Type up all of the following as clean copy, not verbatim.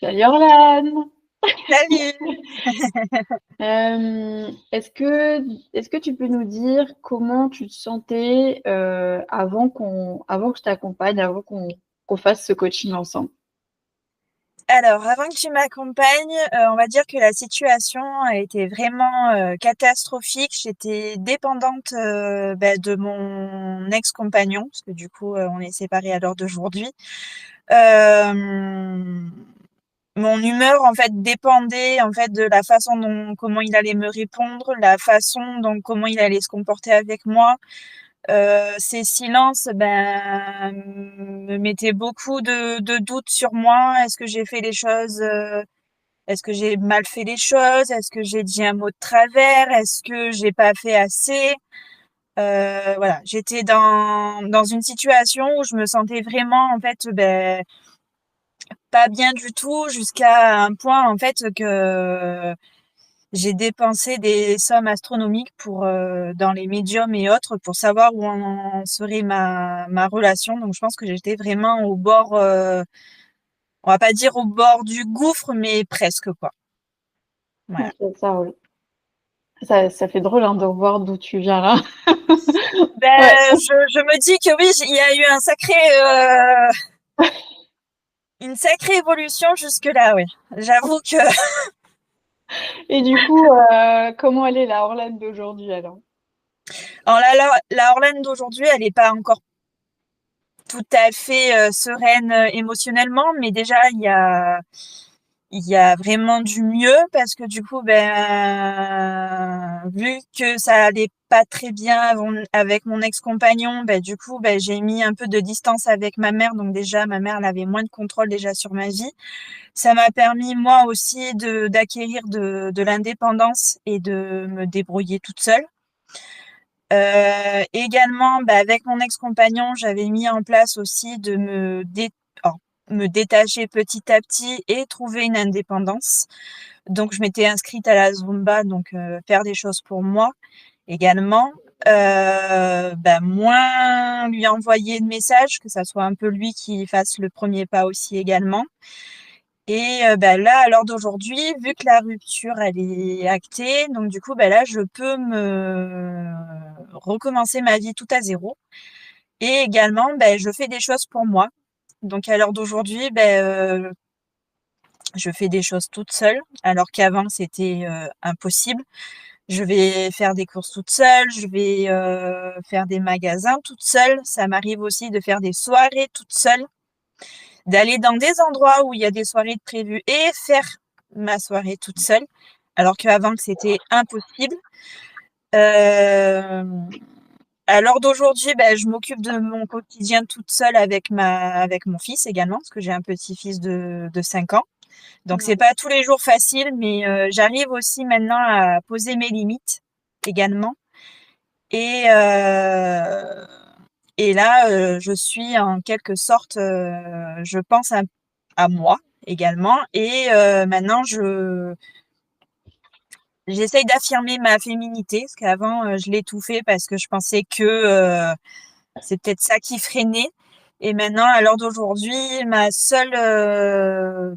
Salut Orlan! Salut! Est-ce que tu peux nous dire comment tu te sentais avant que je t'accompagne, avant qu'on fasse ce coaching ensemble? Alors, avant que tu m'accompagnes, on va dire que la situation a été vraiment catastrophique. J'étais dépendante de mon ex-compagnon, parce que du coup, on est séparés à l'heure d'aujourd'hui. Euh, Mon humeur, en fait, dépendait en fait de la façon dont comment il allait me répondre, la façon dont comment il allait se comporter avec moi. Ces silences, me mettaient beaucoup de doutes sur moi. Est-ce que j'ai fait les choses, est-ce que j'ai mal fait les choses? Est-ce que j'ai dit un mot de travers? Est-ce que j'ai pas fait assez? Voilà, j'étais dans une situation où je me sentais vraiment, en fait, pas bien du tout, jusqu'à un point, en fait, que j'ai dépensé des sommes astronomiques pour dans les médiums et autres pour savoir où en serait ma relation. Donc je pense que j'étais vraiment au bord, on va pas dire au bord du gouffre, mais presque quoi. Voilà. Ok, ça roule. Ça fait drôle hein, de revoir d'où tu viens là. Ouais. Je me dis que oui, il y a eu une sacrée évolution jusque-là, oui. J'avoue que Et du coup, comment elle est la Orlan d'aujourd'hui alors? alors la Orlane d'aujourd'hui, elle n'est pas encore tout à fait sereine émotionnellement, mais déjà il y a vraiment du mieux parce que du coup, vu que ça allait pas très bien avec mon ex-compagnon, du coup, j'ai mis un peu de distance avec ma mère. Donc déjà, ma mère, elle avait moins de contrôle déjà sur ma vie. Ça m'a permis, moi aussi, d'acquérir de l'indépendance et de me débrouiller toute seule. Également, avec mon ex-compagnon, j'avais mis en place aussi de oh, me détacher petit à petit et trouver une indépendance. Donc, je m'étais inscrite à la Zumba, donc faire des choses pour moi également. Moins lui envoyer de messages, que ça soit un peu lui qui fasse le premier pas aussi également. Et là, à l'heure d'aujourd'hui, vu que la rupture, elle est actée, donc du coup, là, je peux me recommencer ma vie tout à zéro. Et également, je fais des choses pour moi. Donc à l'heure d'aujourd'hui, je fais des choses toute seule, alors qu'avant, c'était impossible. Je vais faire des courses toute seule, je vais faire des magasins toute seule. Ça m'arrive aussi de faire des soirées toute seule, d'aller dans des endroits où il y a des soirées de prévues et faire ma soirée toute seule, alors qu'avant, c'était impossible. Euh, à l'heure d'aujourd'hui, je m'occupe de mon quotidien toute seule avec mon fils également, parce que j'ai un petit-fils de 5 ans. Donc, c'est Ouais. pas tous les jours facile, mais j'arrive aussi maintenant à poser mes limites également. Et, euh, et là, je suis en quelque sorte, je pense à moi également. Et maintenant, j'essaye d'affirmer ma féminité, parce qu'avant, je l'étouffais parce que je pensais que c'est peut-être ça qui freinait. Et maintenant, à l'heure d'aujourd'hui, ma seule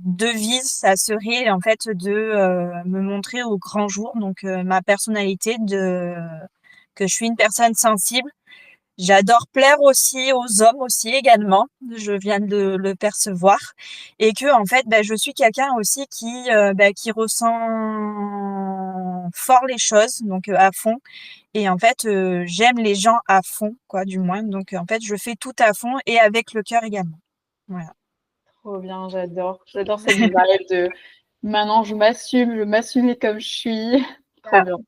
devise, ça serait en fait de me montrer au grand jour, donc ma personnalité, que je suis une personne sensible. J'adore plaire aussi aux hommes aussi également. Je viens de le percevoir et que en fait, je suis quelqu'un aussi qui ressent fort les choses, donc à fond. Et en fait, j'aime les gens à fond, quoi, du moins. Donc en fait, je fais tout à fond et avec le cœur également. Voilà. Trop bien, j'adore. J'adore cette vibe de maintenant je m'assumer comme je suis. Trop Voilà. bien, trop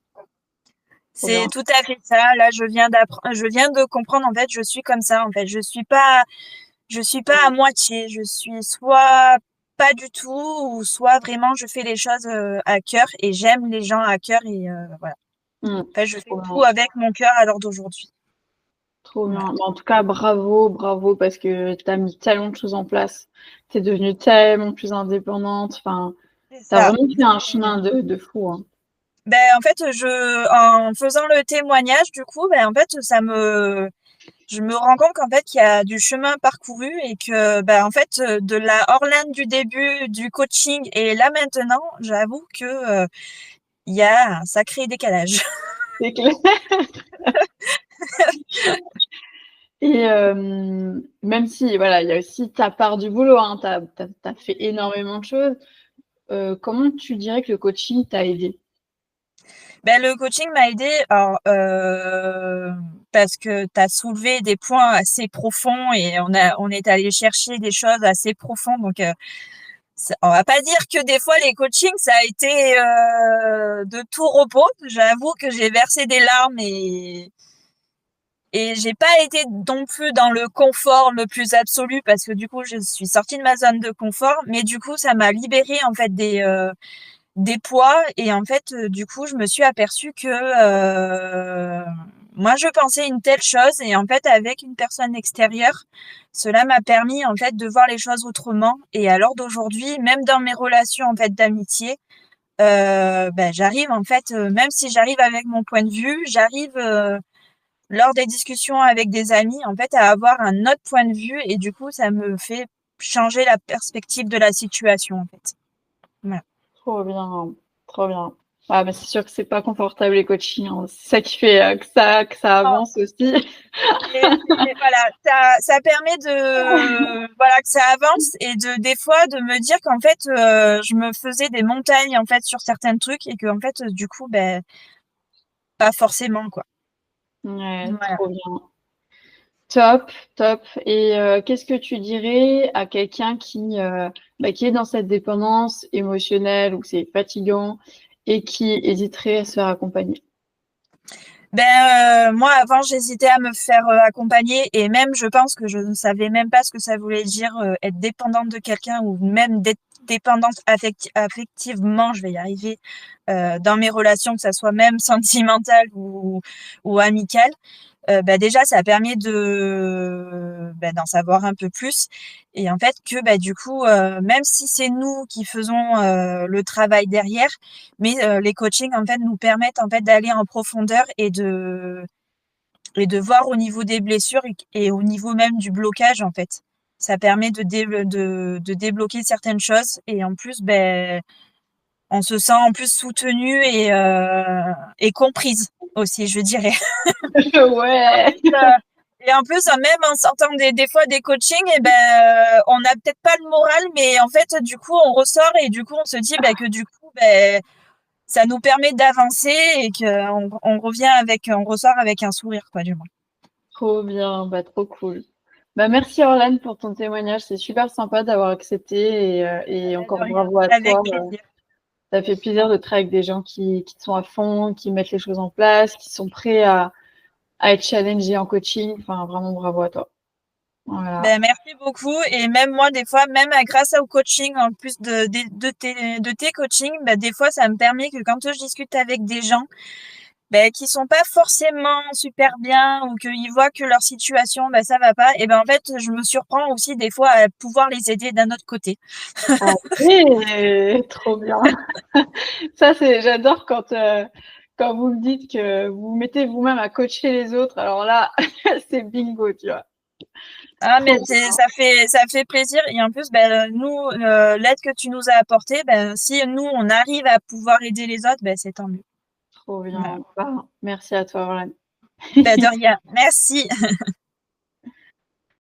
C'est bien. tout à fait ça. Là, je viens de comprendre. En fait, je suis comme ça. En fait, je suis pas à moitié. Je suis soit pas du tout, ou soit vraiment je fais les choses à cœur et j'aime les gens à cœur et voilà. En fait, je fais Trop tout bien. avec mon cœur à l'heure d'aujourd'hui. Trop Voilà. bien. Mais en tout cas, bravo, bravo, parce que tu as mis tellement de choses en place. Tu es devenue tellement plus indépendante. Enfin, C'est tu as ça. vraiment fait un chemin de fou, hein. En fait, en faisant le témoignage, du coup, en fait, je me rends compte qu'en fait, qu'il y a du chemin parcouru et que, bah, en fait, de la Orlane du début du coaching et là maintenant, j'avoue que, il y a un sacré décalage. C'est clair. Et même si, voilà, il y a aussi ta part du boulot, hein, tu as fait énormément de choses. Comment tu dirais que le coaching t'a aidé? Ben, le coaching m'a aidé alors, parce que tu as soulevé des points assez profonds et on est allé chercher des choses assez profondes donc on va pas dire que des fois les coachings ça a été de tout repos. J'avoue que j'ai versé des larmes et j'ai pas été non plus dans le confort le plus absolu parce que du coup je suis sortie de ma zone de confort, mais du coup ça m'a libéré en fait des poids et en fait du coup je me suis aperçue que moi je pensais une telle chose et en fait avec une personne extérieure cela m'a permis en fait de voir les choses autrement et à l'heure d'aujourd'hui même dans mes relations en fait d'amitié ben, j'arrive en fait même si j'arrive avec mon point de vue j'arrive lors des discussions avec des amis en fait à avoir un autre point de vue et du coup ça me fait changer la perspective de la situation en fait. Voilà. Trop bien, trop bien. Ah, mais c'est sûr que c'est pas confortable les coachings, hein. C'est ça qui fait que ça avance aussi. Et voilà, ça permet de voilà que ça avance et de des fois de me dire qu'en fait je me faisais des montagnes en fait sur certains trucs et que en fait du coup ben pas forcément quoi. Ouais, Voilà. trop bien. Top, top. Et qu'est-ce que tu dirais à quelqu'un qui est dans cette dépendance émotionnelle ou que c'est fatigant et qui hésiterait à se faire accompagner? Ben moi avant j'hésitais à me faire accompagner et même je pense que je ne savais même pas ce que ça voulait dire être dépendante de quelqu'un ou même d'être dépendante affectivement, je vais y arriver dans mes relations que ça soit même sentimentale ou amicale. Bah, déjà, ça permet de bah, d'en savoir un peu plus et en fait que bah, du coup, même si c'est nous qui faisons le travail derrière, mais les coachings en fait nous permettent en fait d'aller en profondeur et de voir au niveau des blessures et au niveau même du blocage en fait. Ça permet de débloquer certaines choses et en plus, ben, on se sent en plus soutenu et comprise aussi, je dirais. Ouais. Et en plus, même en sortant des fois des coachings, et ben, on n'a peut-être pas le moral, mais en fait, du coup, on ressort et du coup, on se dit ben, que du coup, ben, ça nous permet d'avancer et on revient on ressort avec un sourire, quoi, du moins. Trop bien, bah trop cool. Bah merci Orlane pour ton témoignage, c'est super sympa d'avoir accepté et De encore rien, bravo à avec toi. plaisir. Ça fait plaisir de travailler avec des gens qui sont à fond, qui mettent les choses en place, qui sont prêts à être challengés en coaching. Enfin, vraiment bravo à toi. Voilà. Ben, merci beaucoup. Et même moi, des fois, même grâce au coaching, en plus de tes coachings, ben, des fois, ça me permet que quand je discute avec des gens, ben, qui sont pas forcément super bien ou qu'ils voient que leur situation, ben, ça va pas, et ben, en fait, je me surprends aussi des fois à pouvoir les aider d'un autre côté. Allez, trop bien. Ça, j'adore quand vous me dites que vous vous mettez vous-même à coacher les autres. Alors là, c'est bingo, tu vois. Ah, mais Trop bien. ça fait plaisir. Et en plus, ben, nous, l'aide que tu nous as apportée, ben, si nous, on arrive à pouvoir aider les autres, ben, c'est tant mieux. Trop Voilà. bien. Bah, merci à toi, Orlane. Ben, de rien. Merci.